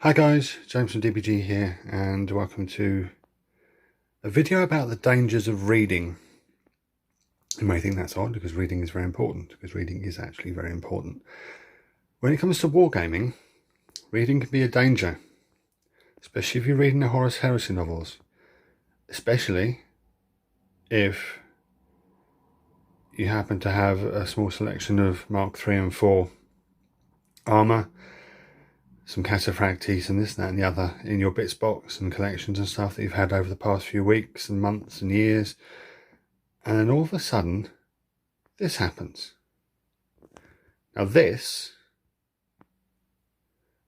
Hi guys, James from DBG here, and welcome to a video about the dangers of reading. You may think that's odd because reading is very important, because reading is actually very important. When it comes to wargaming, reading can be a danger, especially if you're reading the Horus Heresy novels, especially if you happen to have a small selection of Mark 3 and 4 armour, some cataphractes and this, that and the other in your bits box and collections and stuff that you've had over the past few weeks and months and years, and then all of a sudden this happens. Now this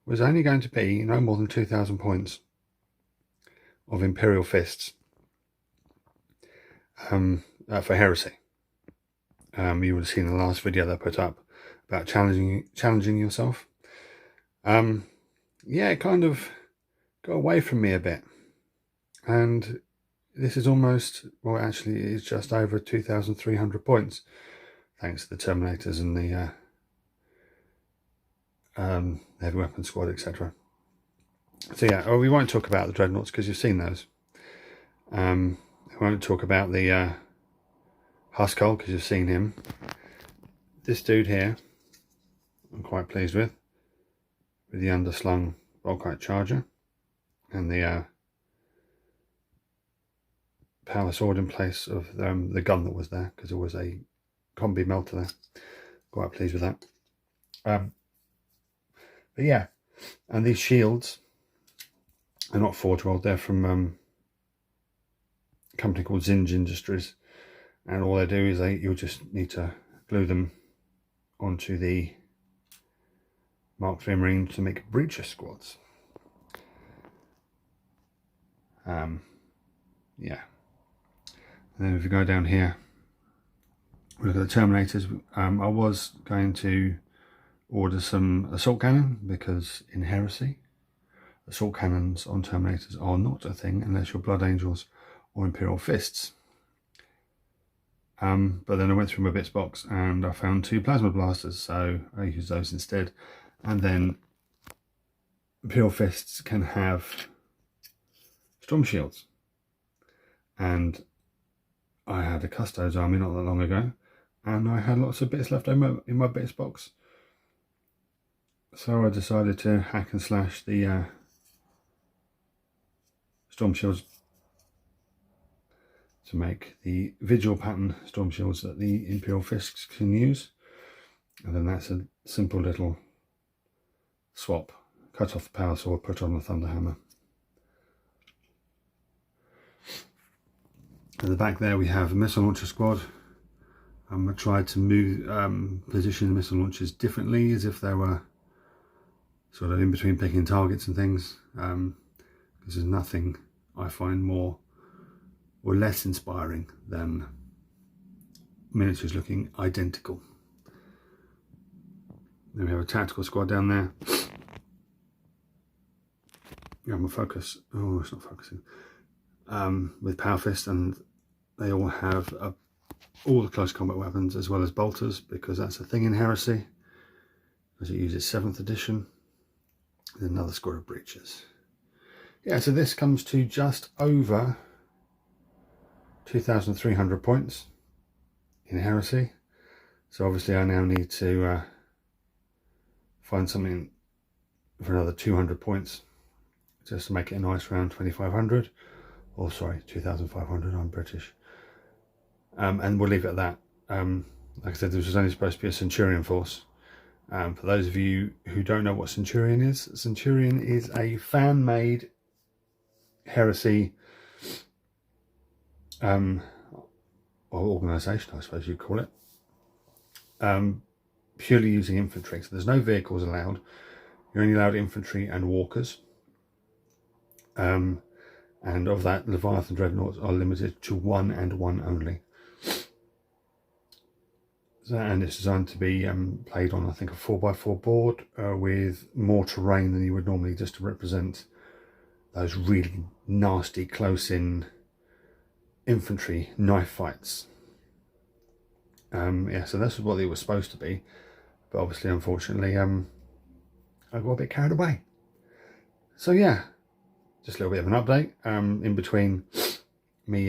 was only going to be no more than 2,000 points of Imperial Fists for Heresy. You would have seen the last video that I put up about challenging yourself. Yeah, it kind of got away from me a bit, and this is almost, well actually it's just over 2,300 points thanks to the Terminators and the heavy weapon squad, etc. So yeah, well, we won't talk about the dreadnoughts because you've seen those. We won't talk about the Huskell because you've seen him. This dude here I'm quite pleased with the underslung Volkite charger and the power sword in place of the gun that was there, because there was a combi melter there. Quite pleased with that. But yeah, and these shields are not forge rolled, they're from a company called Zinj Industries, and all they do is you'll just need to glue them onto the Mark 3 Marine to make breacher squads. Yeah, and then if you go down here, we look at the Terminators. I was going to order some assault cannon because in Heresy, assault cannons on Terminators are not a thing unless you're Blood Angels or Imperial Fists. But then I went through my bits box and I found 2 plasma blasters, so I used those instead. And then Imperial Fists can have storm shields, and I had a Custodes army not that long ago, and I had lots of bits left over in my bits box, so I decided to hack and slash the storm shields to make the Vigil pattern storm shields that the Imperial Fists can use. And then that's a simple little swap: cut off the power sword, put on the Thunderhammer. At the back there we have a missile launcher squad. I tried to move position the missile launchers differently, as if they were sort of in between picking targets and things, because there's nothing I find more or less inspiring than miniatures looking identical. Then we have a tactical squad down there. Yeah, I'm gonna focus. Oh, it's not focusing. With Power Fist, and they all have all the close combat weapons as well as bolters, because that's a thing in Heresy, as it uses 7th edition. And another squad of breaches. Yeah, so this comes to just over 2,300 points in Heresy. So obviously I now need to find something for another 200 points just to make it a nice round 2,500. Or sorry, 2,500, I'm British. And we'll leave it at that. Like I said, this was only supposed to be a Centurion force. For those of you who don't know what Centurion is a fan-made Heresy or organisation, I suppose you'd call it, purely using infantry. So there's no vehicles allowed. You're only allowed infantry and walkers. And of that, Leviathan Dreadnoughts are limited to 1 and 1 only. So, and it's designed to be played on, I think, a 4x4 board with more terrain than you would normally, just to represent those really nasty close-in infantry knife fights. Yeah, so this is what it was supposed to be, but obviously, unfortunately, I got a bit carried away. So yeah, just a little bit of an update in between me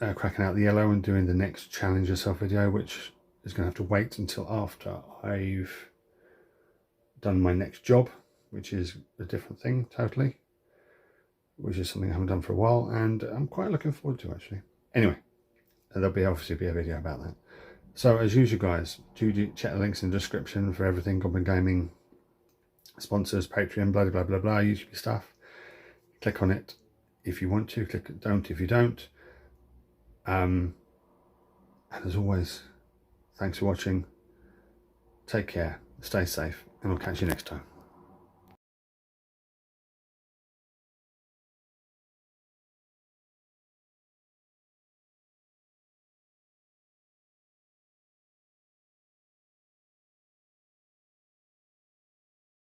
cracking out the yellow and doing the next challenge yourself video, which is going to have to wait until after I've done my next job, which is a different thing totally, which is something I haven't done for a while, and I'm quite looking forward to actually. Anyway, there'll obviously be a video about that. So as usual guys, do check the links in the description for everything, Goblin Gaming, sponsors, Patreon, blah blah blah blah, YouTube stuff. Click on it if you want to, click it, don't if you don't. And as always, thanks for watching, take care, stay safe, and I'll catch you next time.